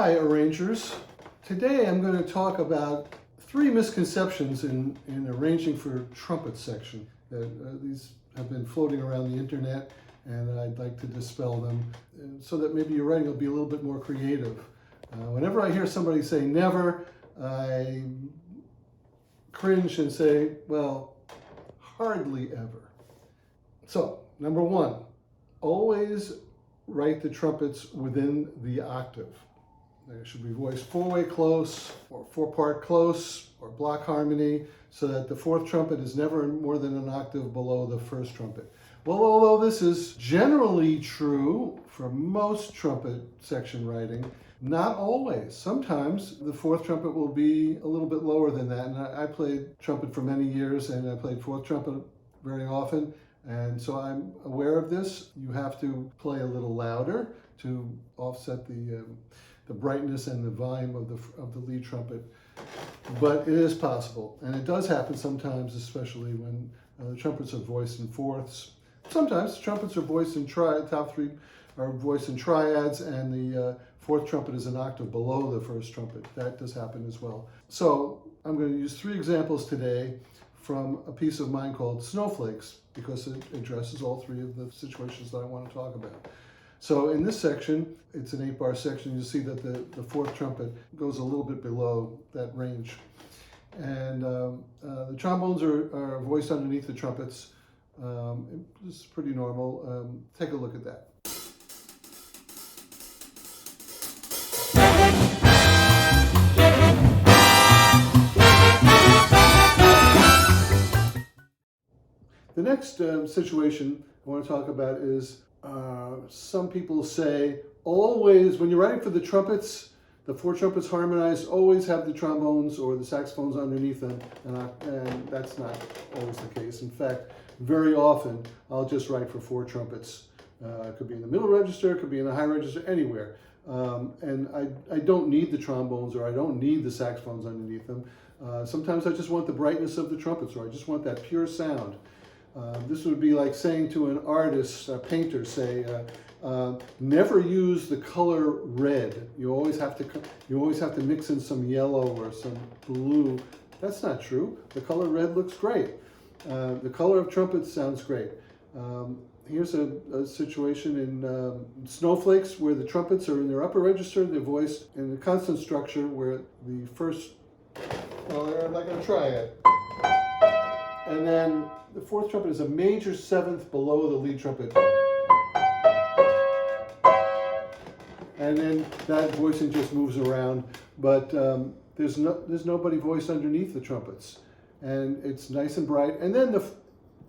Hi, arrangers. Today I'm going to talk about 3 misconceptions in arranging for trumpet section. These have been floating around the internet, and I'd like to dispel them so that maybe your writing will be a little bit more creative. Whenever I hear somebody say never, I cringe and say, well, hardly ever. So, number 1, always write the trumpets within the octave. They should be voiced 4-way close, or 4-part close, or block harmony, so that the 4th trumpet is never more than an octave below the 1st trumpet. Well, although this is generally true for most trumpet section writing, not always. Sometimes the 4th trumpet will be a little bit lower than that, and I played trumpet for many years, and I played 4th trumpet very often, and so I'm aware of this. You have to play a little louder to offset the brightness and the volume of the lead trumpet, but it is possible, and it does happen sometimes, especially when the trumpets are voiced in fourths. Sometimes trumpets are voiced in top 3 are voiced in triads, and the 4th trumpet is an octave below the 1st trumpet. That does happen as well. So I'm going to use 3 examples today from a piece of mine called Snowflakes, because it addresses all 3 of the situations that I want to talk about. So in this section, it's an 8-bar section. You see that the 4th trumpet goes a little bit below that range. And the trombones are voiced underneath the trumpets. This is pretty normal. Take a look at that. The next situation I want to talk about is some people say always, when you're writing for the trumpets, the 4 trumpets harmonized, always have the trombones or the saxophones underneath them, and that's not always the case. In fact, very often I'll just write for 4 trumpets. It could be in the middle register, it could be in the high register, anywhere. And I don't need the trombones, or I don't need the saxophones underneath them. Sometimes I just want the brightness of the trumpets, or I just want that pure sound. This would be like saying to an artist, a painter, say, never use the color red. You always have to mix in some yellow or some blue. That's not true. The color red looks great. The color of trumpets sounds great. Here's a situation in Snowflakes where the trumpets are in their upper register. They're voiced in a constant structure where the first, well, they're like a triad. And then the 4th trumpet is a major 7th below the lead trumpet. And then that voicing just moves around, but there's nobody voiced underneath the trumpets. And it's nice and bright. And then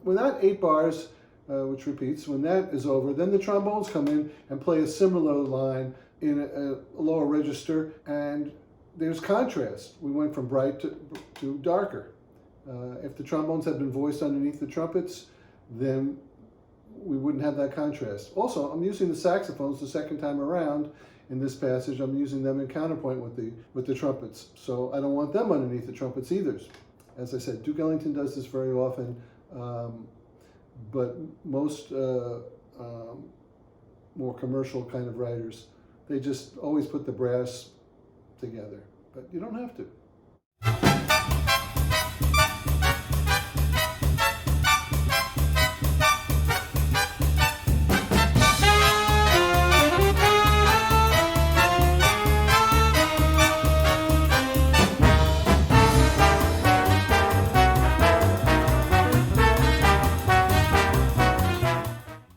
when that 8 bars, which repeats, when that is over, then the trombones come in and play a similar line in a lower register, and there's contrast. We went from bright to darker. If the trombones had been voiced underneath the trumpets, then we wouldn't have that contrast. Also, I'm using the saxophones the second time around in this passage. I'm using them in counterpoint with the trumpets. So I don't want them underneath the trumpets either. As I said, Duke Ellington does this very often, but most more commercial kind of writers, they just always put the brass together, but you don't have to.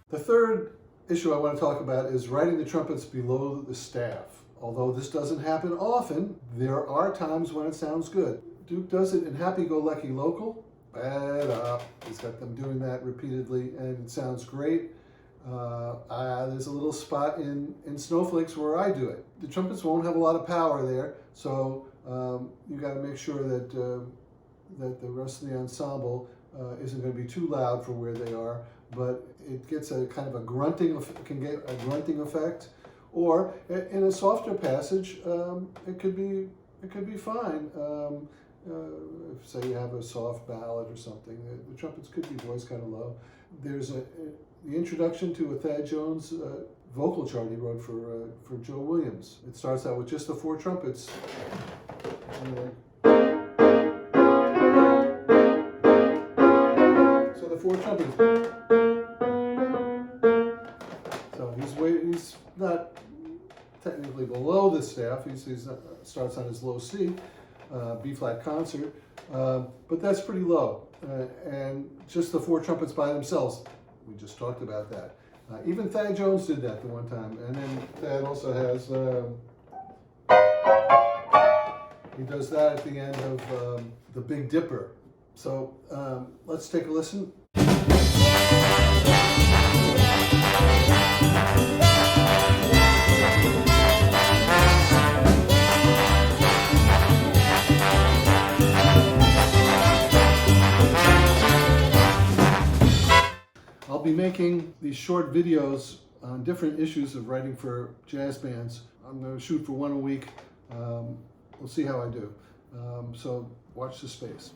The third issue I want to talk about is writing the trumpets below the staff. Although this doesn't happen often, there are times when it sounds good. Duke does it in Happy-Go-Lucky Local. Bad up. He's got them doing that repeatedly, and it sounds great. There's a little spot in Snowflakes where I do it. The trumpets won't have a lot of power there, so you got to make sure that the rest of the ensemble isn't going to be too loud for where they are, but it gets a kind of a grunting, can get a grunting effect. Or in a softer passage, it could be fine. If, say, you have a soft ballad or something, the trumpets could be voiced kind of low. There's the introduction to a Thad Jones vocal chart he wrote for Joe Williams. It starts out with just the 4 trumpets. So the 4 trumpets. So he's not technically below the staff. He starts on his low C, B flat concert, but that's pretty low. And just the 4 trumpets by themselves. We just talked about that. Even Thad Jones did that the one time, and then Thad also has, he does that at the end of the Big Dipper. So let's take a listen. I'll be making these short videos on different issues of writing for jazz bands. I'm going to shoot for 1 a week. We'll see how I do. So watch the space.